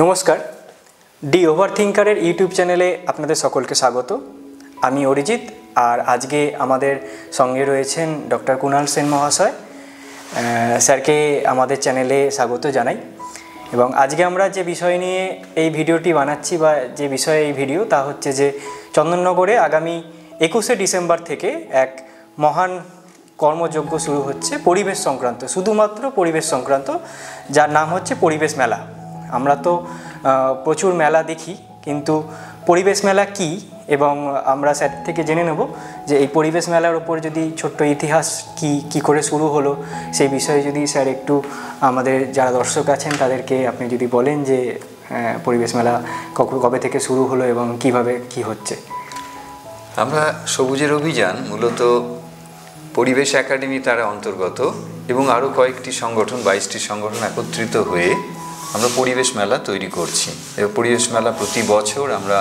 নমস্কার, D ওভারথিঙ্কারের YouTube চ্যানেলে আপনাদের সকলকে স্বাগত। আমি অরিজিৎ, আর আজকে আমাদের সঙ্গে রয়েছেন ডক্টর কুণাল সেন মহাশয়। স্যারকে আমাদের চ্যানেলে স্বাগত জানাই। এবং আজকে আমরা যে বিষয় নিয়ে এই ভিডিওটি বানাচ্ছি বা যে বিষয়ে এই ভিডিও, তা হচ্ছে যে চন্দননগরে আগামী 21শে ডিসেম্বর থেকে এক মহান কর্মযজ্ঞ শুরু হচ্ছে পরিবেশ সংক্রান্ত, শুধুমাত্র পরিবেশ সংক্রান্ত, যার নাম হচ্ছে পরিবেশ মেলা। আমরা তো প্রচুর মেলা দেখি, কিন্তু পরিবেশ মেলা কি, এবং আমরা স্যার থেকে জেনে নেব যে এই পরিবেশ মেলার ওপর যদি ছোট্ট ইতিহাস কি করে শুরু হলো, সেই বিষয়ে যদি স্যার একটু আমাদের যারা দর্শক আছেন তাদেরকে আপনি যদি বলেন যে পরিবেশ মেলা কবে থেকে শুরু হলো এবং কিভাবে কি হচ্ছে। আমরা সবুজের অভিযান মূলত পরিবেশ একাডেমি তার অন্তর্গত এবং আরও কয়েকটি সংগঠন, 22টি সংগঠন একত্রিত হয়ে আমরা পরিবেশ মেলা তৈরি করছি। এবং পরিবেশ মেলা প্রতি বছর আমরা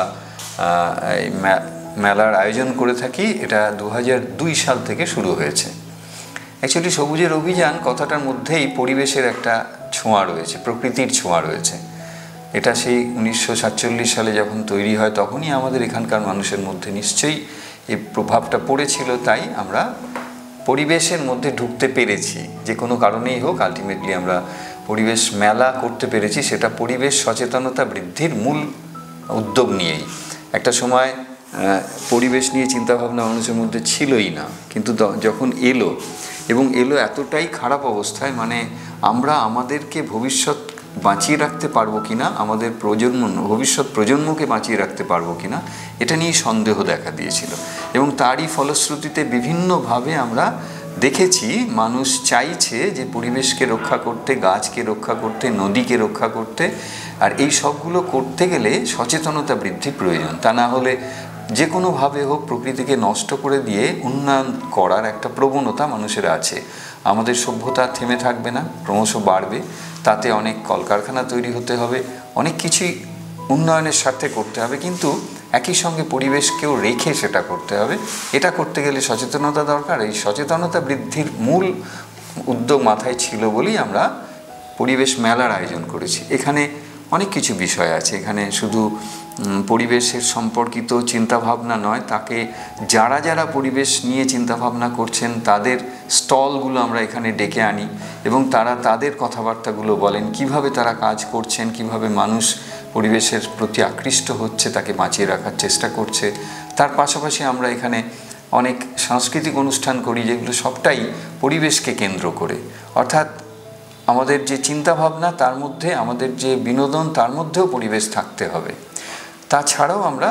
এই মেলার আয়োজন করে থাকি। এটা 2002 সাল থেকে শুরু হয়েছে। অ্যাকচুয়ালি সবুজের অভিযান কথাটার মধ্যেই পরিবেশের একটা ছোঁয়া রয়েছে, প্রকৃতির ছোঁয়া রয়েছে। এটা সেই 1947 সালে যখন তৈরি হয় তখনই আমাদের এখানকার মানুষের মধ্যে নিশ্চয়ই এই প্রভাবটা পড়েছিল। তাই আমরা পরিবেশের মধ্যে ঢুকতে পেরেছি, যে কোনো কারণেই হোক। আলটিমেটলি আমরা পরিবেশ মেলা করতে পেরেছি, সেটা পরিবেশ সচেতনতা বৃদ্ধির মূল উদ্যোগ নিয়েই। একটা সময় পরিবেশ নিয়ে চিন্তাভাবনা মানুষের মধ্যে ছিলই না, কিন্তু যখন এলো এবং এলো এতটাই খারাপ অবস্থায়, মানে আমরা আমাদেরকে ভবিষ্যৎ বাঁচিয়ে রাখতে পারবো কিনা, আমাদের ভবিষ্যৎ প্রজন্মকে বাঁচিয়ে রাখতে পারবো কিনা, এটা নিয়ে সন্দেহ দেখা দিয়েছিল। এবং তারই ফলশ্রুতিতে বিভিন্নভাবে আমরা দেখেছি মানুষ চাইছে যে পরিবেশকে রক্ষা করতে, গাছকে রক্ষা করতে, নদীকে রক্ষা করতে। আর এই সবগুলো করতে গেলে সচেতনতা বৃদ্ধি প্রয়োজন। তা না হলে যে কোনোভাবে হোক প্রকৃতিকে নষ্ট করে দিয়ে উন্নয়ন করার একটা প্রবণতা মানুষের আছে। আমাদের সভ্যতা থেমে থাকবে না, ক্রমশ বাড়বে। তাতে অনেক কলকারখানা তৈরি হতে হবে, অনেক কিছুই উন্নয়নের স্বার্থে করতে হবে, কিন্তু একই সঙ্গে পরিবেশকেও রেখে সেটা করতে হবে। এটা করতে গেলে সচেতনতা দরকার। এই সচেতনতা বৃদ্ধির মূল উদ্যোগ মাথায় ছিল বলেই আমরা পরিবেশ মেলার আয়োজন করেছি। এখানে অনেক কিছু বিষয় আছে। এখানে শুধু পরিবেশের সম্পর্কিত চিন্তাভাবনা নয়, তাকে যারা পরিবেশ নিয়ে চিন্তাভাবনা করছেন তাদের স্টলগুলো আমরা এখানে ডেকে আনি এবং তারা তাদের কথাবার্তাগুলো বলেন, কিভাবে তারা কাজ করছেন, কিভাবে মানুষ পরিবেশের প্রতি আকৃষ্ট হচ্ছে, তাকে বাঁচিয়ে রাখার চেষ্টা করছে। তার পাশাপাশি আমরা এখানে অনেক সাংস্কৃতিক অনুষ্ঠান করি, যেগুলো সবটাই পরিবেশকে কেন্দ্র করে। অর্থাৎ আমাদের যে চিন্তাভাবনা, তার মধ্যে আমাদের যে বিনোদন, তার মধ্যেও পরিবেশ থাকতে হবে। তাছাড়াও আমরা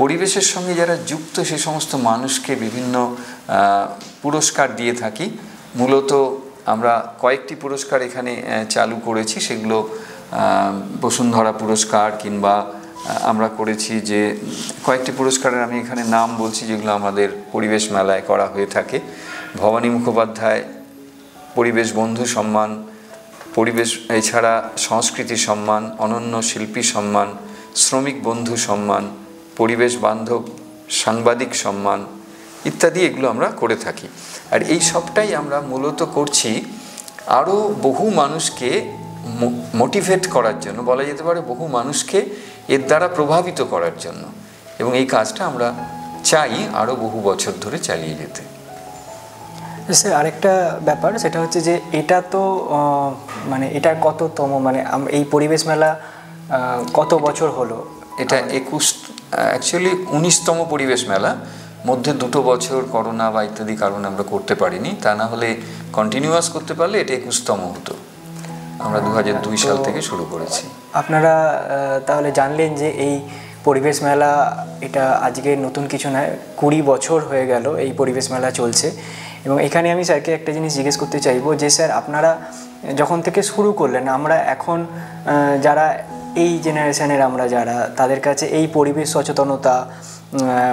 পরিবেশের সঙ্গে যারা যুক্ত সে সমস্ত মানুষকে বিভিন্ন পুরস্কার দিয়ে থাকি। মূলত আমরা কয়েকটি পুরস্কার এখানে চালু করেছি, সেগুলো বসুন্ধরা পুরস্কার, কিংবা আমরা করেছি যে কয়েকটি পুরস্কারের আমি এখানে নাম বলছি যেগুলো আমাদের পরিবেশ মেলায় করা হয়ে থাকে। ভবানী মুখোপাধ্যায় পরিবেশ বন্ধু সম্মান, পরিবেশ এছাড়া সংস্কৃতি সম্মান, অনন্য শিল্পী সম্মান, শ্রমিক বন্ধু সম্মান, পরিবেশ বান্ধব সাংবাদিক সম্মান ইত্যাদি, এগুলো আমরা করে থাকি। আর এই সবটাই আমরা মূলত করছি আরও বহু মানুষকে মোটিভেট করার জন্য, বলা যেতে পারে বহু মানুষকে এর দ্বারা প্রভাবিত করার জন্য। এবং এই কাজটা আমরা চাই আরও বহু বছর ধরে চালিয়ে যেতে। স্যার, আরেকটা ব্যাপার, সেটা হচ্ছে যে এটা তো মানে এটা কততম, মানে এই পরিবেশ মেলা কত বছর হলো? এটা 19তম পরিবেশ মেলা। মধ্যে 2 বছর করোনা বা ইত্যাদি কারণে আমরা করতে পারিনি। তা না হলে কন্টিনিউয়াস করতে পারলে এটা 21তম হতো। আমরা 2002 সাল থেকে শুরু করেছি। আপনারা তাহলে জানলেন যে এই পরিবেশ মেলা, এটা আজকে নতুন কিছু নয়, 20 বছর হয়ে গেল এই পরিবেশ মেলা চলছে। এবং এখানে আমি স্যারকে একটা জিনিস জিজ্ঞেস করতে চাইবো যে স্যার, আপনারা যখন থেকে শুরু করলেন, আমরা এখন যারা এই জেনারেশনের আমরা যারা, তাদের কাছে এই পরিবেশ সচেতনতা,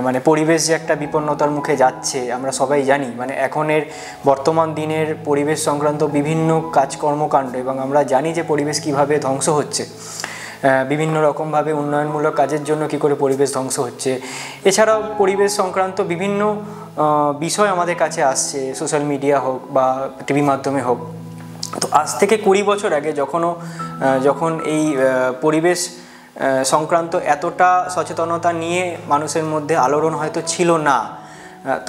মানে পরিবেশ যে একটা বিপন্নতার মুখে যাচ্ছে আমরা সবাই জানি। মানে এখনের বর্তমান দিনের পরিবেশ সংক্রান্ত বিভিন্ন কর্মকাণ্ড, এবং আমরা জানি যে পরিবেশ কিভাবে ধ্বংস হচ্ছে, বিভিন্ন রকমভাবে উন্নয়নমূলক কাজের জন্য কি করে পরিবেশ ধ্বংস হচ্ছে। এছাড়াও পরিবেশ সংক্রান্ত বিভিন্ন বিষয় আমাদের কাছে আসছে, সোশ্যাল মিডিয়া হোক বা টিভি মাধ্যমে হোক। তো আজ থেকে 20 বছর আগে যখনও যখন এই পরিবেশ সংক্রান্ত এতটা সচেতনতা নিয়ে মানুষের মধ্যে আলোড়ন হয়তো ছিল না,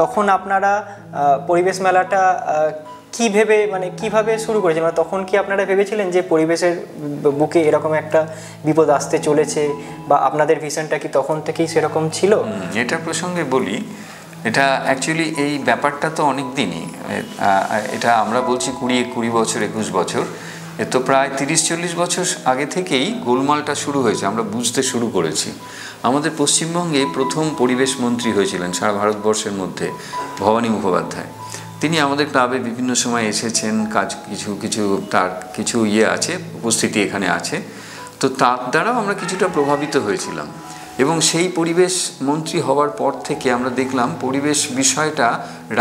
তখন আপনারা পরিবেশ মেলাটা কি ভেবে মানে কিভাবে শুরু করেছেন? মানে তখন কি আপনারা ভেবেছিলেন যে পরিবেশের বুকে এরকম একটা বিপদ আসতে চলেছে, বা আপনাদের ভিশনটা কি তখন থেকেই সেরকম ছিল? এটা প্রসঙ্গে বলি, এটা অ্যাকচুয়ালি এই ব্যাপারটা তো অনেক দিনই, এটা আমরা বলছি 20 বছর 21 বছর, এ তো প্রায় 30-40 বছর আগে থেকেই গোলমালটা শুরু হয়েছে, আমরা বুঝতে শুরু করেছি। আমাদের পশ্চিমবঙ্গে প্রথম পরিবেশ মন্ত্রী হয়েছিলেন সারা ভারতবর্ষের মধ্যে ভবানী মুখোপাধ্যায়। তিনি আমাদের ক্লাবে বিভিন্ন সময় এসেছেন, কিছু তার কিছু আছে, উপস্থিতি এখানে আছে, তো তার দ্বারাও আমরা কিছুটা প্রভাবিত হয়েছিলাম। এবং সেই পরিবেশ মন্ত্রী হওয়ার পর থেকে আমরা দেখলাম পরিবেশ বিষয়টা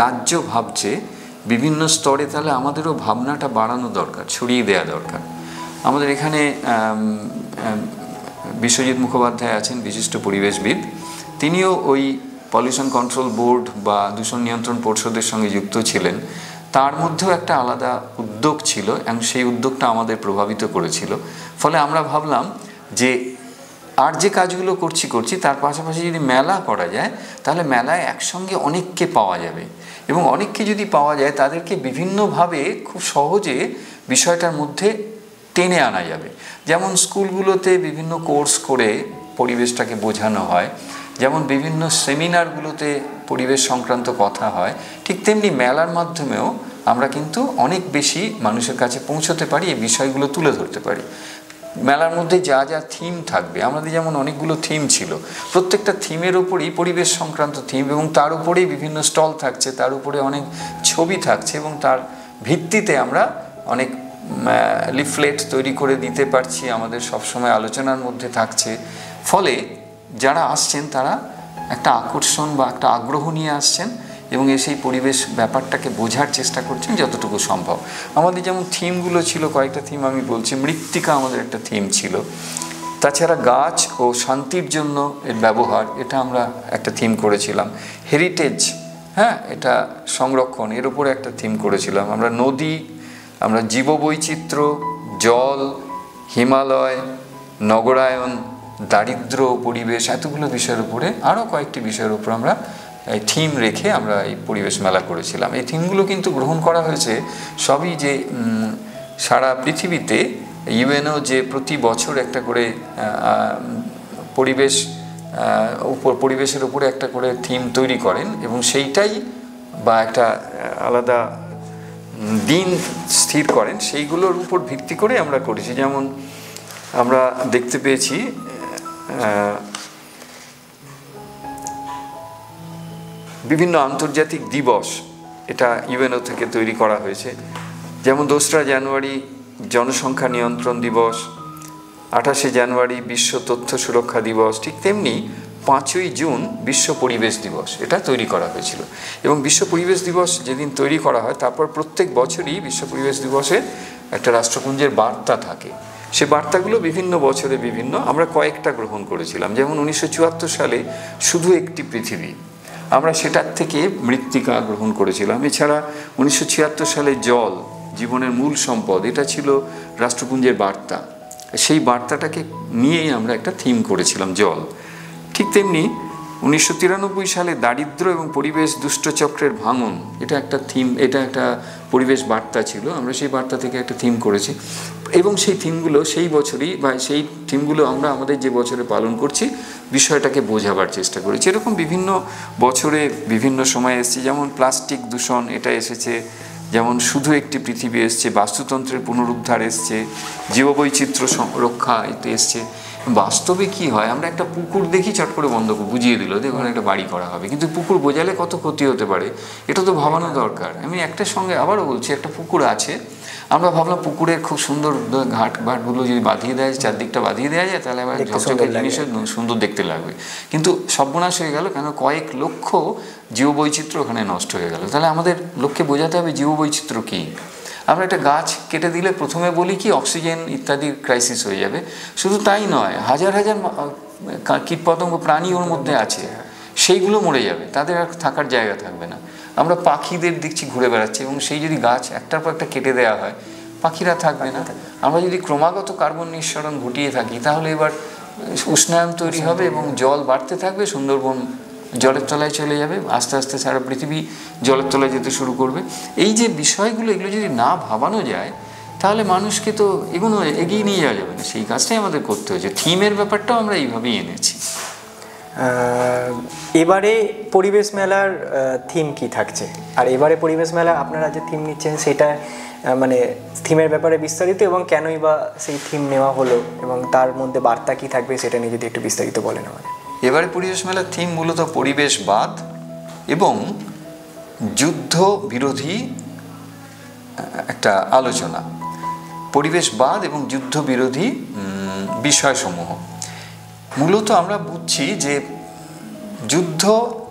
রাজ্য ভাবছে বিভিন্ন স্তরে, তাহলে আমাদেরও ভাবনাটা বাড়ানো দরকার, ছড়িয়ে দেওয়া দরকার। আমাদের এখানে বিশ্বজিৎ মুখোপাধ্যায় আছেন, বিশিষ্ট পরিবেশবিদ, তিনিও ওই পলিউশন কন্ট্রোল বোর্ড বা দূষণ নিয়ন্ত্রণ পর্ষদের সঙ্গে যুক্ত ছিলেন। তার মধ্যেও একটা আলাদা উদ্যোগ ছিল এবং সেই উদ্যোগটা আমাদের প্রভাবিত করেছিল। ফলে আমরা ভাবলাম যে আর যে কাজগুলো করছি তার পাশাপাশি যদি মেলা করা যায়, তাহলে মেলায় একসঙ্গে অনেককে পাওয়া যাবে, এবং অনেককে যদি পাওয়া যায় তাদেরকে বিভিন্নভাবে খুব সহজে বিষয়টার মধ্যে টেনে আনা যাবে। যেমন স্কুলগুলোতে বিভিন্ন কোর্স করে পরিবেশটাকে বোঝানো হয়, যেমন বিভিন্ন সেমিনারগুলোতে পরিবেশ সংক্রান্ত কথা হয়, ঠিক তেমনি মেলার মাধ্যমেও আমরা কিন্তু অনেক বেশি মানুষের কাছে পৌঁছতে পারি, এই বিষয়গুলো তুলে ধরতে পারি। মেলার মধ্যে যা যা থিম থাকবে, আমাদের যেমন অনেকগুলো থিম ছিল, প্রত্যেকটা থিমের উপরেই পরিবেশ সংক্রান্ত থিম, এবং তার উপরেই বিভিন্ন স্টল থাকছে, তার উপরে অনেক ছবি থাকছে, এবং তার ভিত্তিতে আমরা অনেক লিফলেট তৈরি করে দিতে পারছি, আমাদের সবসময় আলোচনার মধ্যে থাকছে। ফলে যারা আসছেন তারা একটা আকর্ষণ বা একটা আগ্রহ নিয়ে আসছেন এবং সেই পরিবেশ ব্যাপারটাকে বোঝার চেষ্টা করছেন যতটুকু সম্ভব। আমাদের যেমন থিমগুলো ছিল, কয়েকটা থিম আমি বলছি। মৃত্তিকা আমাদের একটা থিম ছিল, তাছাড়া গাছ ও শান্তির জন্য এর ব্যবহার, এটা আমরা একটা থিম করেছিলাম। হেরিটেজ, এটা সংরক্ষণ, এর উপরে একটা থিম করেছিলাম আমরা। নদী, আমরা জীববৈচিত্র্য, জল, হিমালয়, নগরায়ন, দারিদ্র্য, পরিবেশ, এতগুলো বিষয়ের উপরে আরও কয়েকটি বিষয়ের উপর আমরা এই থিম রেখে আমরা এই পরিবেশ মেলা করেছিলাম। এই থিমগুলো কিন্তু গ্রহণ করা হয়েছে সবই, যে সারা পৃথিবীতে ইউএনও যে প্রতি বছর একটা করে পরিবেশের উপরে একটা করে থিম তৈরি করেন, এবং সেইটাই বা একটা আলাদা দিন স্থির করেন, সেইগুলোর উপর ভিত্তি করে আমরা করেছি। যেমন আমরা দেখতে পেয়েছি বিভিন্ন আন্তর্জাতিক দিবস, এটা ইউএনও থেকে তৈরি করা হয়েছে। যেমন 2রা জানুয়ারি জনসংখ্যা নিয়ন্ত্রণ দিবস, 28শে জানুয়ারি বিশ্ব তথ্য সুরক্ষা দিবস, ঠিক তেমনি 5ই জুন বিশ্ব পরিবেশ দিবস, এটা তৈরি করা হয়েছিল। এবং বিশ্ব পরিবেশ দিবস যেদিন তৈরি করা হয়, তারপর প্রত্যেক বছরই বিশ্ব পরিবেশ দিবসে একটা রাষ্ট্রপুঞ্জের বার্তা থাকে। সে বার্তাগুলো বিভিন্ন বছরে বিভিন্ন, আমরা কয়েকটা গ্রহণ করেছিলাম। যেমন 1974 সালে শুধু একটি পৃথিবী, আমরা সেটার থেকে মৃত্তিকা গ্রহণ করেছিলাম। এছাড়া 1976 সালে জল, জীবনের মূল সম্পদ, এটা ছিল রাষ্ট্রপুঞ্জের বার্তা। সেই বার্তাটাকে নিয়েই আমরা একটা থিম করেছিলাম, জল। ঠিক তেমনি 1993 সালে দারিদ্র এবং পরিবেশ দুষ্টচক্রের ভাঙন, এটা একটা থিম, এটা একটা পরিবেশ বার্তা ছিল, আমরা সেই বার্তা থেকে একটা থিম করেছি। এবং সেই থিমগুলো সেই বছরই বা সেই থিমগুলো আমরা আমাদের যে বছরে পালন করছি বিষয়টাকে বোঝাবার চেষ্টা করেছি। এরকম বিভিন্ন বছরে বিভিন্ন সময় এসেছে। যেমন প্লাস্টিক দূষণ, এটা এসেছে। যেমন শুধু একটি পৃথিবী এসছে, বাস্তুতন্ত্রের পুনরুদ্ধার এসছে, জীববৈচিত্র্য রক্ষা এতে এসছে। বাস্তবে কি হয়, আমরা একটা পুকুর দেখি, চট করে বন্ধ বুঝিয়ে দিল দেখুন একটা বাড়ি করা হবে, কিন্তু পুকুর বোঝালে কত ক্ষতি হতে পারে এটা তো ভাবানো দরকার। আমি একটার সঙ্গে আবারও বলছি, একটা পুকুর আছে, আমরা ভাবলাম পুকুরের খুব সুন্দর ঘাটগুলো যদি বাঁধিয়ে দেয়, চারদিকটা বাঁধিয়ে দেওয়া যায়, তাহলে আবার ঝকঝকে জিনিসের সুন্দর দেখতে লাগবে। কিন্তু সর্বনাশ হয়ে গেল, কেন কয়েক লক্ষ জীববৈচিত্র্য ওখানে নষ্ট হয়ে গেল। তাহলে আমাদের লোককে বোঝাতে হবে জীববৈচিত্র্য কী। আমরা একটা গাছ কেটে দিলে প্রথমে বলি কি অক্সিজেন ইত্যাদির ক্রাইসিস হয়ে যাবে। শুধু তাই নয়, হাজার হাজার কীটপতঙ্গ প্রাণী ওর মধ্যে আছে, সেইগুলো মরে যাবে, তাদের আর থাকার জায়গা থাকবে না। আমরা পাখিদের দেখছি ঘুরে বেড়াচ্ছে, এবং সেই যদি গাছ একটার পর একটা কেটে দেওয়া হয়, পাখিরা থাকবে না। আমরা যদি ক্রমাগত কার্বন নিঃসরণ ঘটিয়ে থাকি তাহলে এবার উষ্ণায়ন তৈরি হবে এবং জল বাড়তে থাকবে, সুন্দরবন জলের তলায় চলে যাবে, আস্তে আস্তে সারা পৃথিবী জলের তলায় যেতে শুরু করবে। এই যে বিষয়গুলো, এগুলো যদি না ভাবানো যায় তাহলে মানুষকে তো এগিয়ে নিয়ে যাওয়া যাবে না। সেই কাজটাই আমাদের করতে হয়েছে। থিমের ব্যাপারটাও আমরা এইভাবেই এনেছি। এবারে পরিবেশ মেলার থিম কি থাকছে, আর এবারে পরিবেশ মেলা আপনারা যে থিম নিচ্ছেন সেটা মানে থিমের ব্যাপারে বিস্তারিত, এবং কেনই বা সেই থিম নেওয়া হলো এবং তার মধ্যে বার্তা কি থাকবে সেটা নিয়ে যদি একটু বিস্তারিত বলেন আমাদের। এবারে পরিবেশ মেলার থিম মূলত পরিবেশবাদ এবং যুদ্ধ বিরোধী একটা আলোচনা। পরিবেশবাদ এবং যুদ্ধ বিরোধী বিষয়সমূহ। মূলত আমরা বুঝছি যে যুদ্ধ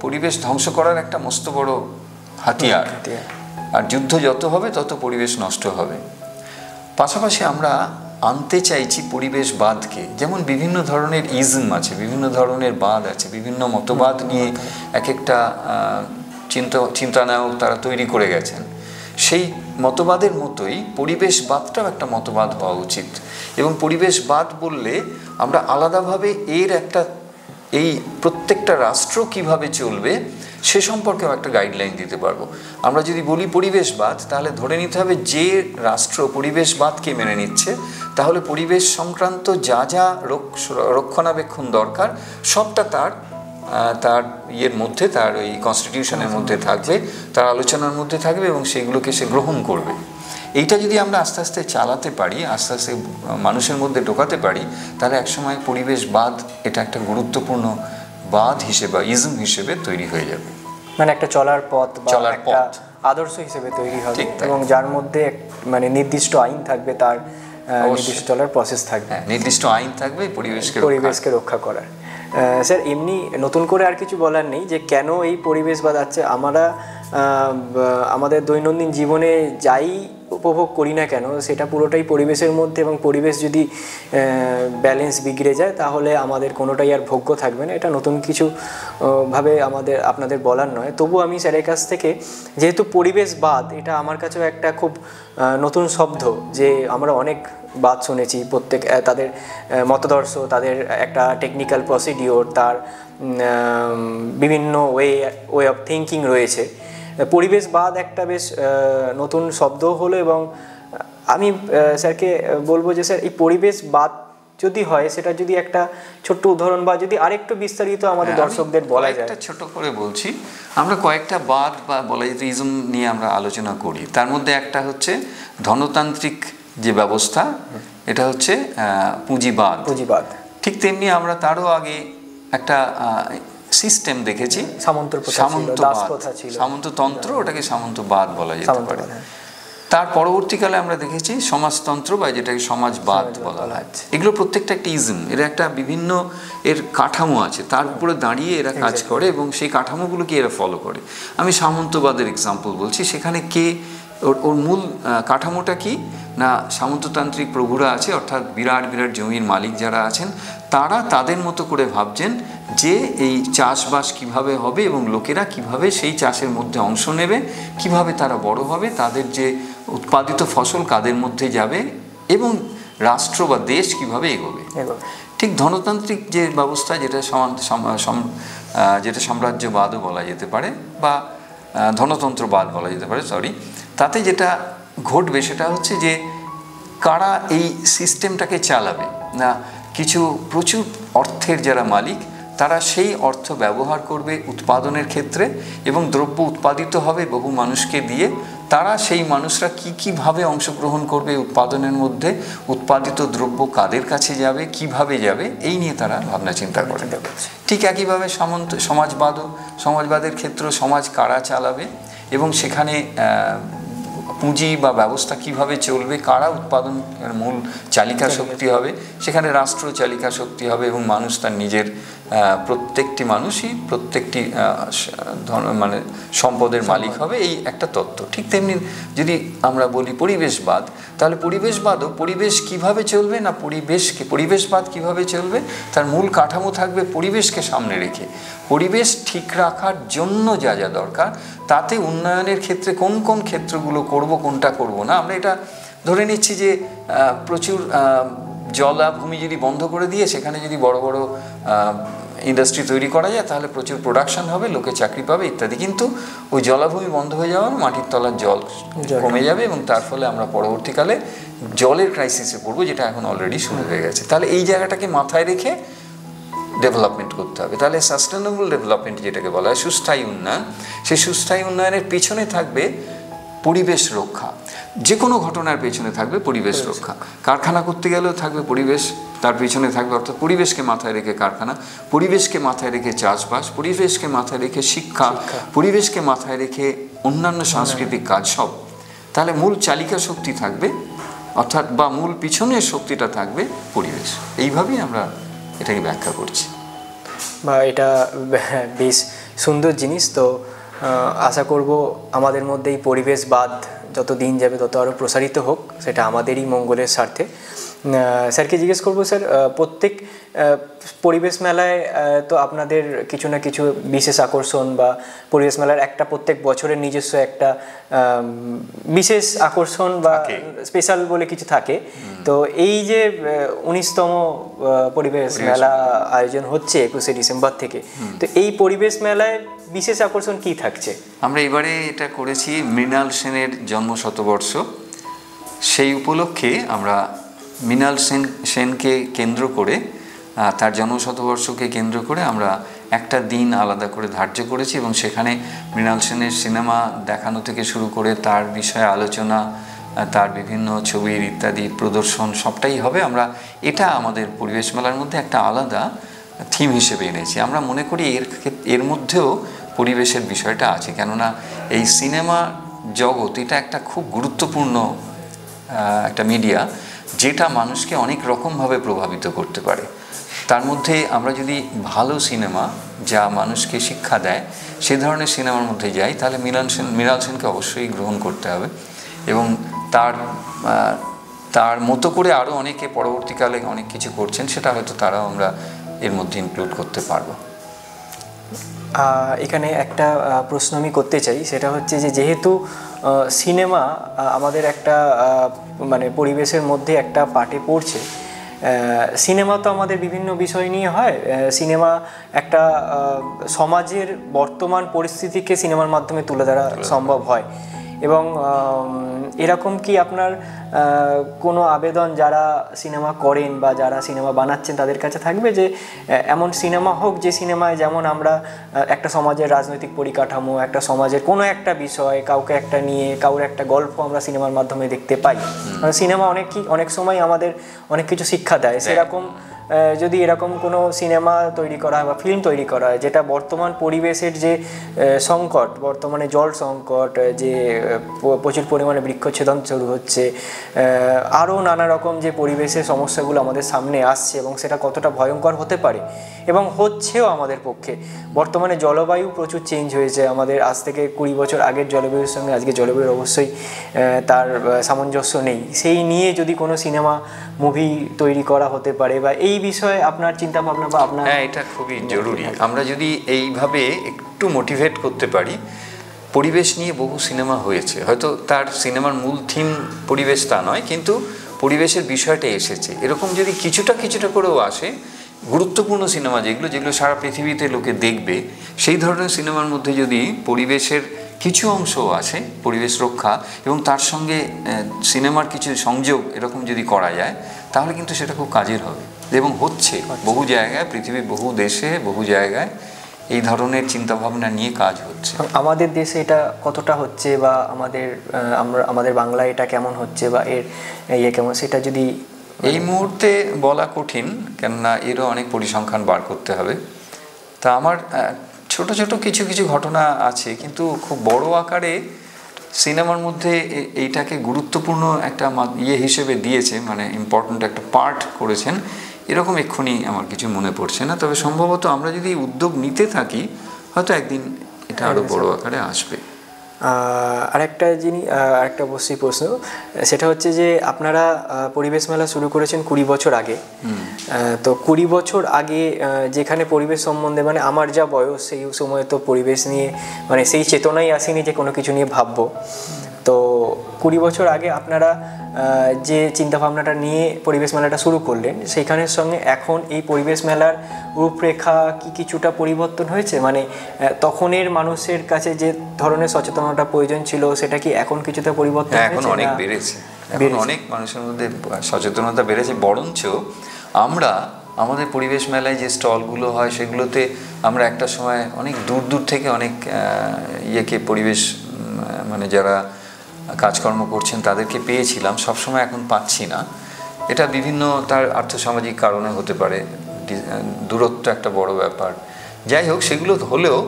পরিবেশ ধ্বংস করার একটা মস্ত বড় হাতিয়ার, আর যুদ্ধ যত হবে তত পরিবেশ নষ্ট হবে। পাশাপাশি আমরা আনতে চাইছি পরিবেশবাদকে, যেমন বিভিন্ন ধরনের ইজম আছে, বিভিন্ন ধরনের বাদ আছে, বিভিন্ন মতবাদ নিয়ে এক একটা চিন্তানায়ক তারা তৈরি করে গেছেন। সেই মতবাদের মতোই পরিবেশবাদটাও একটা মতবাদ হওয়া উচিত। এবং পরিবেশবাদ বললে আমরা আলাদাভাবে এর একটা এই প্রত্যেকটা রাষ্ট্র কিভাবে চলবে সে সম্পর্কেও একটা গাইডলাইন দিতে পারবো। আমরা যদি বলি পরিবেশবাদ, তাহলে ধরে নিতে হবে যে রাষ্ট্র পরিবেশবাদকে মেনে নিচ্ছে তাহলে পরিবেশ সংক্রান্ত যা যা রক্ষণাবেক্ষণ দরকার সবটা তার ইয়ের মধ্যে, তার ওই কনস্টিটিউশনের মধ্যে থাকবে, তার আলোচনার মধ্যে থাকবে এবং সেগুলোকে সে গ্রহণ করবে। এইটা যদি আমরা আস্তে আস্তে চালাতে পারি, আস্তে আস্তে মানুষের মধ্যে ঢোকাতে পারি, তাহলে একসময় পরিবেশবাদ এটা একটা গুরুত্বপূর্ণ বাদ হিসেবে, ইজম হিসেবে তৈরি হয়ে যাবে। মানে একটা চলার পথ বা একটা আদর্শ হিসেবে তৈরি হবে, এবং যার মধ্যে মানে নির্দিষ্ট আইন থাকবে, তার নির্দিষ্ট চলার প্রসেস থাকবে, নির্দিষ্ট আইন থাকবে পরিবেশকে রক্ষা করার। স্যার, এমনি নতুন করে আর কিছু বলার নেই যে কেন এই পরিবেশবাদ আছে। আমরা আমাদের দৈনন্দিন জীবনে যাই উপভোগ করি না কেন সেটা পুরোটাই পরিবেশের মধ্যে, এবং পরিবেশ যদি ব্যালেন্স বিগড়ে যায় তাহলে আমাদের কোনোটাই আর ভোগ্য থাকবে না। এটা নতুন কিছু ভাবে আপনাদের বলার নয়। তবু আমি স্যারের কাছ থেকে, যেহেতু পরিবেশবাদ এটা আমার কাছেও একটা খুব নতুন শব্দ, যে আমরা অনেক বাদ শুনেছি, প্রত্যেক তাদের মতাদর্শ, তাদের একটা টেকনিক্যাল প্রসিডিওর, তার বিভিন্ন ওয়ে অফ থিঙ্কিং রয়েছে। পরিবেশবাদ একটা বেশ নতুন শব্দ হলো, এবং আমি স্যারকে বলবো যে স্যার এই পরিবেশবাদ যদি হয় সেটা যদি একটা ছোট্ট উদাহরণ বা যদি আরেকটু বিস্তারিত আমাদের দর্শকদের বলা যায়। একটা ছোট করে বলছি, আমরা কয়েকটা বাদ বা বলা যেত ইজম নিয়ে আমরা আলোচনা করি। তার মধ্যে একটা হচ্ছে ধনতান্ত্রিক যে ব্যবস্থা, এটা হচ্ছে পুঁজিবাদ। ঠিক তেমনি আমরা তারও আগে একটা সিস্টেম দেখেছি, সামন্ততন্ত্র, ওটাকে সামন্তবাদ বলা যেতে পারে। তার পরবর্তীকালে আমরা দেখেছি সমাজতন্ত্র বা যেটাকে সমাজবাদ বলা হয়। এগুলো প্রত্যেকটা একটা ইজম, এর একটা বিভিন্ন এর কাঠামো আছে, তার উপরে দাঁড়িয়ে এরা কাজ করে এবং সেই কাঠামোগুলোকে এরা ফলো করে। আমি সামন্তবাদের এক্সাম্পল বলছি। সেখানে ওর মূল কাঠামোটা কি না, সামন্ততান্ত্রিক প্রভুরা আছে, অর্থাৎ বিরাট বিরাট জমির মালিক যারা আছেন, তারা তাদের মতো করে ভাবছেন যে এই চাষবাস কিভাবে হবে এবং লোকেরা কিভাবে সেই চাষের মধ্যে অংশ নেবে, কিভাবে তারা বড় হবে, তাদের যে উৎপাদিত ফসল কাদের মধ্যে যাবে এবং রাষ্ট্র বা দেশ কিভাবে এগোবে। ঠিক ধনতান্ত্রিক যে ব্যবস্থা, যেটা সাম্রাজ্যবাদও বলা যেতে পারে বা ধনতন্ত্রবাদ বলা যেতে পারে, তাতে যেটা ঘটবে সেটা হচ্ছে যে কারা এই সিস্টেমটাকে চালাবে না, কিছু প্রচুর অর্থের যারা মালিক তারা সেই অর্থ ব্যবহার করবে উৎপাদনের ক্ষেত্রে, এবং দ্রব্য উৎপাদিত হবে বহু মানুষকে দিয়ে। তারা সেই মানুষরা কীভাবে অংশগ্রহণ করবে উৎপাদনের মধ্যে, উৎপাদিত দ্রব্য কাদের কাছে যাবে, কিভাবে যাবে, এই নিয়ে তারা ভাবনা চিন্তা করে। ঠিক একইভাবে সমাজবাদের ক্ষেত্রে সমাজ কারা চালাবে এবং সেখানে পুঁজি বা ব্যবস্থা কিভাবে চলবে, কারা উৎপাদনের মূল চালিকা শক্তি হবে, সেখানে রাষ্ট্র চালিকা শক্তি হবে এবং মানুষ তার নিজের প্রত্যেকটি মানুষই প্রত্যেকটি মানে সম্পদের মালিক হবে, এই একটা তত্ত্ব। ঠিক তেমনি যদি আমরা বলি পরিবেশবাদ, তাহলে পরিবেশবাদও পরিবেশ কিভাবে চলবে না, পরিবেশবাদ কিভাবে চলবে তার মূল কাঠামো থাকবে পরিবেশকে সামনে রেখে। পরিবেশ ঠিক রাখার জন্য যা যা দরকার, তাতে উন্নয়নের ক্ষেত্রে কোন কোন ক্ষেত্রগুলো করব, কোনটা করব না, আমরা এটা ধরে নিচ্ছি যে প্রচুর জলাভূমি যদি বন্ধ করে দিয়ে সেখানে যদি বড় বড় ইন্ডাস্ট্রি তৈরি করা যায় তাহলে প্রচুর প্রোডাকশন হবে, লোকে চাকরি পাবে ইত্যাদি। কিন্তু ওই জলাভূমি বন্ধ হয়ে যাওয়ার মাটির তলার জল কমে যাবে এবং তার ফলে আমরা পরবর্তীকালে জলের ক্রাইসিসে পড়বো, যেটা এখন অলরেডি শুরু হয়ে গেছে। তাহলে এই জায়গাটাকে মাথায় রেখে ডেভেলপমেন্ট করতে হবে। তাহলে সাস্টেনেবল ডেভেলপমেন্ট যেটাকে বলা হয়, সুস্থায়ী উন্নয়ন, সেই সুস্থায়ী উন্নয়নের পিছনে থাকবে পরিবেশ রক্ষা। যে কোনো ঘটনার পেছনে থাকবে পরিবেশ রক্ষা। কারখানা করতে গেলেও থাকবে পরিবেশ, তার পিছনে থাকবে, অর্থাৎ পরিবেশকে মাথায় রেখে কারখানা, পরিবেশকে মাথায় রেখে চাষবাস, পরিবেশকে মাথায় রেখে শিক্ষা, পরিবেশকে মাথায় রেখে অন্যান্য সাংস্কৃতিক কাজ সব। তাহলে মূল চালিকা শক্তি থাকবে, অর্থাৎ বা মূল পিছনের শক্তিটা থাকবে পরিবেশ। এইভাবেই আমরা এটাকে ব্যাখ্যা করছি। বা এটা বেশ সুন্দর জিনিস। তো আশা করব আমাদের মধ্যে এই পরিবেশবাদ যত দিন যাবে তত আরও প্রসারিত হোক, সেটা আমাদেরই মঙ্গলের স্বার্থে। স্যারকে জিজ্ঞেস করবো, স্যার প্রত্যেক পরিবেশ মেলায় তো আপনাদের কিছু না কিছু বিশেষ আকর্ষণ বা পরিবেশ মেলার একটা প্রত্যেক বছরের নিজস্ব একটা বিশেষ আকর্ষণ বা স্পেশাল বলে কিছু থাকে। তো এই যে 19তম পরিবেশ মেলা আয়োজন হচ্ছে 21শে ডিসেম্বর থেকে, তো এই পরিবেশ মেলায় বিশেষ আকর্ষণ কি থাকছে? আমরা এবারে এটা করেছি মৃণাল সেনের জন্ম শতবর্ষ, সেই উপলক্ষে আমরা মৃণাল সেনকে কেন্দ্র করে, তার জন্মশতবর্ষকে কেন্দ্র করে আমরা একটা দিন আলাদা করে ধার্য করেছি এবং সেখানে মৃণাল সেনের সিনেমা দেখানো থেকে শুরু করে তার বিষয়ে আলোচনা, তার বিভিন্ন ছবির ইত্যাদি প্রদর্শন সবটাই হবে। আমরা এটা আমাদের পরিবেশ মেলার মধ্যে একটা আলাদা থিম হিসেবে এনেছি। আমরা মনে করি এর মধ্যেও পরিবেশের বিষয়টা আছে, কেননা এই সিনেমা জগৎ এটা একটা খুব গুরুত্বপূর্ণ একটা মিডিয়া, যেটা মানুষকে অনেক রকমভাবে প্রভাবিত করতে পারে। তার মধ্যে আমরা যদি ভালো সিনেমা যা মানুষকে শিক্ষা দেয় সে ধরনের সিনেমার মধ্যে যাই, তাহলে মৃণাল সেনকে অবশ্যই গ্রহণ করতে হবে এবং তার মতো করে আরও অনেকে পরবর্তীকালে অনেক কিছু করছেন, সেটা হয়তো তারাও আমরা এর মধ্যে ইনক্লুড করতে পারবো। এখানে একটা প্রশ্ন আমি করতে চাই, সেটা হচ্ছে যে যেহেতু সিনেমা আমাদের একটা মানে পরিবেশের মধ্যে একটা পার্টে পড়ছে, সিনেমা তো আমাদের বিভিন্ন বিষয় নিয়ে হয়। সিনেমা একটা সমাজের বর্তমান পরিস্থিতিকে সিনেমার মাধ্যমে তুলে ধরা সম্ভব হয় এবং এরকম কি আপনার কোনো আবেদন যারা সিনেমা করেন বা যারা সিনেমা বানাচ্ছেন তাদের কাছে থাকবে যে এমন সিনেমা হোক যে সিনেমায় যেমন আমরা একটা সমাজের রাজনৈতিক পরিকাঠামো, একটা সমাজের কোনো একটা বিষয়, কাউকে একটা নিয়ে কাউর একটা গল্প আমরা সিনেমার মাধ্যমে দেখতে পাই। সিনেমা অনেক সময় আমাদের অনেক কিছু শিক্ষা দেয়। সেরকম যদি এরকম কোনো সিনেমা তৈরি করা হয় বা ফিল্ম তৈরি করা হয় যেটা বর্তমান পরিবেশের যে সংকট, বর্তমানে জল সংকট, যে প্রচুর পরিমাণে বৃক্ষচ্ছেদন শুরু হচ্ছে, আরও নানা রকম যে পরিবেশের সমস্যাগুলো আমাদের সামনে আসছে এবং সেটা কতটা ভয়ঙ্কর হতে পারে এবং হচ্ছেও আমাদের পক্ষে। বর্তমানে জলবায়ু প্রচুর চেঞ্জ হয়েছে, আমাদের আজ থেকে 20 বছর আগের জলবায়ুর সঙ্গে আজকে জলবায়ুর অবশ্যই তার সামঞ্জস্য নেই। সেই নিয়ে যদি কোনো সিনেমা মুভি তৈরি করা হতে পারে বা এই বিষয়ে আপনার চিন্তা ভাবনা বা আপনার... হ্যাঁ, এটা খুবই জরুরি। আমরা যদি এইভাবে একটু মোটিভেট করতে পারি, পরিবেশ নিয়ে বহু সিনেমা হয়েছে, হয়তো তার সিনেমার মূল থিম পরিবেশ তা নয়, কিন্তু পরিবেশের বিষয়টা এসেছে। এরকম যদি কিছুটা করেও আসে, গুরুত্বপূর্ণ সিনেমা যেগুলো সারা পৃথিবীতে লোকে দেখবে, সেই ধরনের সিনেমার মধ্যে যদি পরিবেশের কিছু অংশও আসে, পরিবেশ রক্ষা এবং তার সঙ্গে সিনেমার কিছু সংযোগ এরকম যদি করা যায়, তাহলে কিন্তু সেটা খুব কাজের হবে এবং হচ্ছে বহু জায়গায়, পৃথিবীর বহু দেশে, বহু জায়গায় এই ধরনের চিন্তাভাবনা নিয়ে কাজ হচ্ছে। আমাদের দেশে এটা কতটা হচ্ছে বা আমাদের বাংলায় এটা কেমন হচ্ছে বা এর কেমন, সেটা যদি... এই মুহূর্তে বলা কঠিন, কেননা এরও অনেক পরিসংখ্যান বার করতে হবে। তা আমার ছোট ছোট কিছু ঘটনা আছে, কিন্তু খুব বড় আকারে সিনেমার মধ্যে এইটাকে গুরুত্বপূর্ণ একটা হিসেবে দিয়েছে, মানে ইম্পর্ট্যান্ট একটা পার্ট করেছেন, এরকম এক্ষুনি আমার কিছু মনে পড়ছে না। তবে সম্ভবত আমরা যদি উদ্যোগ নিতে থাকি, হয়তো একদিন এটা আরও বড় আকারে আসবে। আরেকটা অবশ্যই প্রশ্ন, সেটা হচ্ছে যে আপনারা পরিবেশ মেলা শুরু করেছেন 20 বছর আগে। তো 20 বছর আগে যেখানে পরিবেশ সম্বন্ধে, মানে আমার যা বয়স সেই সময় তো পরিবেশ নিয়ে মানে সেই চেতনাই আসেনি যে কোনো কিছু নিয়ে ভাববো। তো 20 বছর আগে আপনারা যে চিন্তাভাবনাটা নিয়ে পরিবেশ মেলাটা শুরু করলেন, সেইখানের সঙ্গে এখন এই পরিবেশ মেলার রূপরেখা কি কিছুটা পরিবর্তন হয়েছে? মানে তখনের মানুষের কাছে যে ধরনের সচেতনতা প্রয়োজন ছিল সেটা কি এখন কিছুটা পরিবর্তন হয়েছে? এখন অনেক বেড়েছে, এখন অনেক মানুষের মধ্যে সচেতনতা বেড়েছে। বরঞ্চ আমরা আমাদের পরিবেশ মেলায় যে স্টলগুলো হয় সেগুলোতে আমরা একটা সময় অনেক দূর দূর থেকে অনেক ইয়েকে পরিবেশ মানে যারা কাজকর্ম করছেন তাদেরকে পেয়েছিলাম, সবসময় এখন পাচ্ছি না। এটা বিভিন্ন তার আর্থসামাজিক কারণে হতে পারে, দূরত্ব একটা বড় ব্যাপার। যাই হোক, সেগুলো হলেও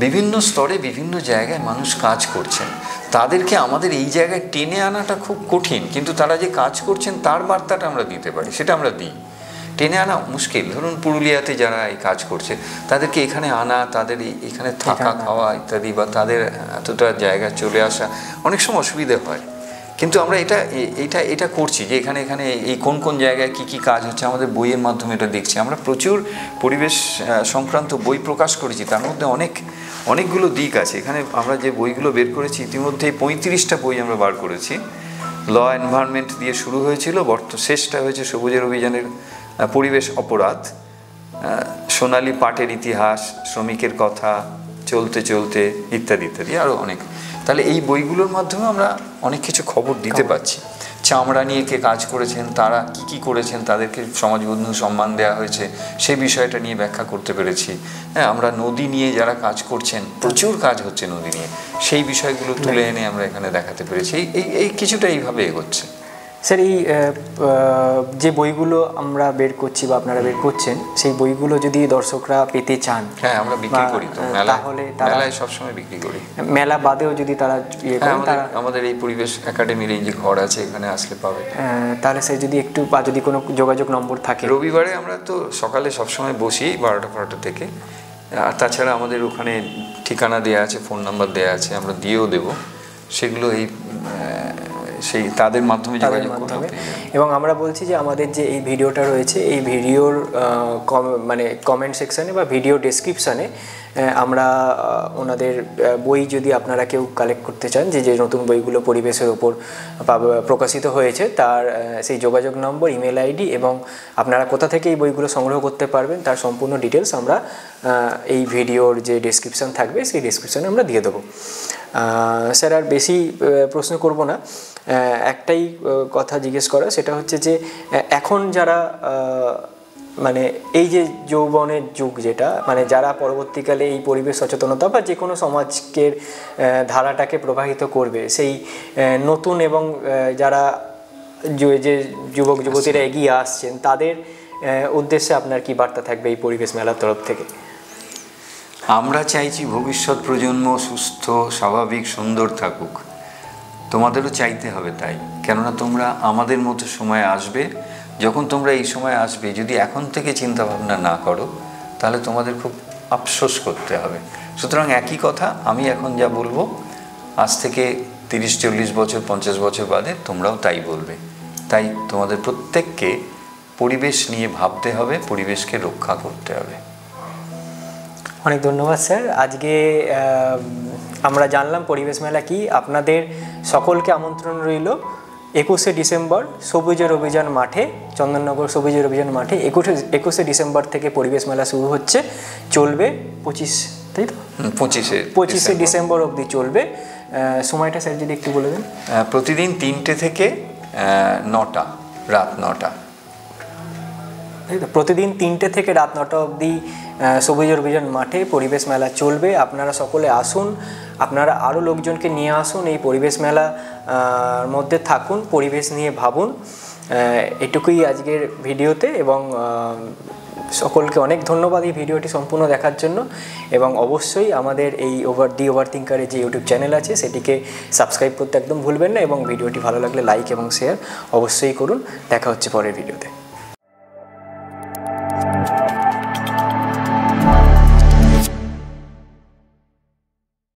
বিভিন্ন স্তরে বিভিন্ন জায়গায় মানুষ কাজ করছেন, তাদেরকে আমাদের এই জায়গায় টেনে আনাটা খুব কঠিন, কিন্তু তারা যে কাজ করছেন তার বার্তাটা আমরা দিতে পারি, সেটা আমরা দিই। টেনে আনা মুশকিল। ধরুন পুরুলিয়াতে যারা এই কাজ করছে তাদেরকে এখানে আনা, তাদের এখানে থাকা খাওয়া ইত্যাদি, বা তাদের এতটা জায়গা চলে আসা অনেক সময় অসুবিধে হয়। কিন্তু আমরা এটা করছি যে এখানে এই কোন কোন জায়গায় কি কি কাজ হচ্ছে, আমাদের বইয়ের মাধ্যমে এটা দেখছি। আমরা প্রচুর পরিবেশ সংক্রান্ত বই প্রকাশ করেছি, তার মধ্যে অনেকগুলো দিক আছে। এখানে আমরা যে বইগুলো বের করেছি ইতিমধ্যে 35টা বই আমরা বার করেছি। ল এনভায়রনমেন্ট দিয়ে শুরু হয়েছিল, শেষটা হয়েছে সবুজের অভিযানের পরিবেশ অপরাধ, সোনালী পাটের ইতিহাস, শ্রমিকের কথা, চলতে চলতে ইত্যাদি ইত্যাদি, আরও অনেক। তাহলে এই বইগুলোর মাধ্যমে আমরা অনেক কিছু খবর দিতে পারছি। চামড়া নিয়ে কে কাজ করেছেন, তারা কি কি করেছেন, তাদেরকে সমাজবন্ধু সম্মান দেওয়া হয়েছে, সেই বিষয়টা নিয়ে ব্যাখ্যা করতে পেরেছি। হ্যাঁ, আমরা নদী নিয়ে যারা কাজ করছেন, প্রচুর কাজ হচ্ছে নদী নিয়ে, সেই বিষয়গুলো তুলে এনে আমরা এখানে দেখাতে পেরেছি। এই কিছুটা এইভাবে এগোচ্ছে। স্যার, এই যে বইগুলো আমরা বের করছি বা আপনারা বের করছেন, সেই বইগুলো যদি দর্শকরা পেতে চান, হ্যাঁ আমরা বিক্রি করি তো তাহলে মেলায় সবসময় বিক্রি করি। মেলা বাদেও যদি তারা আমাদের এই পরিবেশ একাডেমির এই যে ঘর আছে এখানে আসলে পাবে। তাহলে স্যার যদি একটু, বা যদি কোনো যোগাযোগ নম্বর থাকে। রবিবারে আমরা তো সকালে সবসময় বসি 12টা থেকে, আর তাছাড়া আমাদের ওখানে ঠিকানা দেওয়া আছে, ফোন নাম্বার দেওয়া আছে, আমরা দিয়েও দেবো সেগুলো সেই তাদের মাধ্যমে যোগাযোগ করতে হবে। এবং আমরা বলছি যে আমাদের যে এই ভিডিওটা রয়েছে, এই ভিডিওর মানে কমেন্ট সেকশানে বা ভিডিও ডেসক্রিপশানে আমরা ওনাদের বই যদি আপনারা কেউ কালেক্ট করতে চান, যে নতুন বইগুলো পরিবেশের ওপর প্রকাশিত হয়েছে, তার সেই যোগাযোগ নম্বর, ইমেল আইডি এবং আপনারা কোথা থেকে এই বইগুলো সংগ্রহ করতে পারবেন তার সম্পূর্ণ ডিটেলস আমরা এই ভিডিওর যে ডেসক্রিপশান থাকবে সেই ডেসক্রিপশানে আমরা দিয়ে দেবো। স্যার, আর বেশি প্রশ্ন করব না, একটাই কথা জিজ্ঞেস করা, সেটা হচ্ছে যে এখন যারা মানে এই যে যৌবনের যুগ, যেটা মানে যারা পরবর্তীকালে এই পরিবেশ সচেতনতা বা যে কোনো সমাজের ধারাটাকে প্রবাহিত করবে, সেই নতুন এবং যারা যে যুবক যুবতীরা এগিয়ে আসছেন, তাদের উদ্দেশ্যে আপনার কি বার্তা থাকবে এই পরিবেশ মেলার তরফ থেকে? আমরা চাইছি ভবিষ্যৎ প্রজন্ম সুস্থ, স্বাভাবিক, সুন্দর থাকুক। তোমাদেরও চাইতে হবে তাই, কেননা তোমরা আমাদের মতো সময় আসবে। যখন তোমরা এই সময় আসবে, যদি এখন থেকে চিন্তা ভাবনা না করো, তাহলে তোমাদের খুব আফসোস করতে হবে। সুতরাং একই কথা, আমি এখন যা বলবো, আজ থেকে 30-40 বছর 50 বছর বাদে তোমরাও তাই বলবে। তাই তোমাদের প্রত্যেককে পরিবেশ নিয়ে ভাবতে হবে, পরিবেশকে রক্ষা করতে হবে। অনেক ধন্যবাদ স্যার। আজকে আমরা জানলাম পরিবেশ মেলা কি। আপনাদের সকলকে আমন্ত্রণ রইল 21শে ডিসেম্বর সবুজের অভিযান মাঠে, চন্দননগর সবুজের অভিযান মাঠে 21শে ডিসেম্বর থেকে পরিবেশ মেলা শুরু হচ্ছে, চলবে 25, তাই তো? 25শে ডিসেম্বর অবধি চলবে। সময়টা স্যার যদি একটু বলে দেন। প্রতিদিন 3টে থেকে 9টা, রাত 9টা। তাই তো, প্রতিদিন 3টে থেকে রাত 9টা অবধি সবুজের অভিযান মাঠে পরিবেশ মেলা চলবে। আপনারা সকলে আসুন, আপনারা আরও লোকজনকে নিয়ে আসুন, এই পরিবেশ মেলা মধ্যে থাকুন, পরিবেশ নিয়ে ভাবুন। এটুকুই আজকের ভিডিওতে, এবং সকলকে অনেক ধন্যবাদ এই ভিডিওটি সম্পূর্ণ দেখার জন্য। এবং অবশ্যই আমাদের এই ওভারথিঙ্কারের যে ইউটিউব চ্যানেল আছে সেটিকে সাবস্ক্রাইব করতে একদম ভুলবেন না, এবং ভিডিওটি ভালো লাগলে লাইক এবং শেয়ার অবশ্যই করুন। দেখা হচ্ছে পরের ভিডিওতে।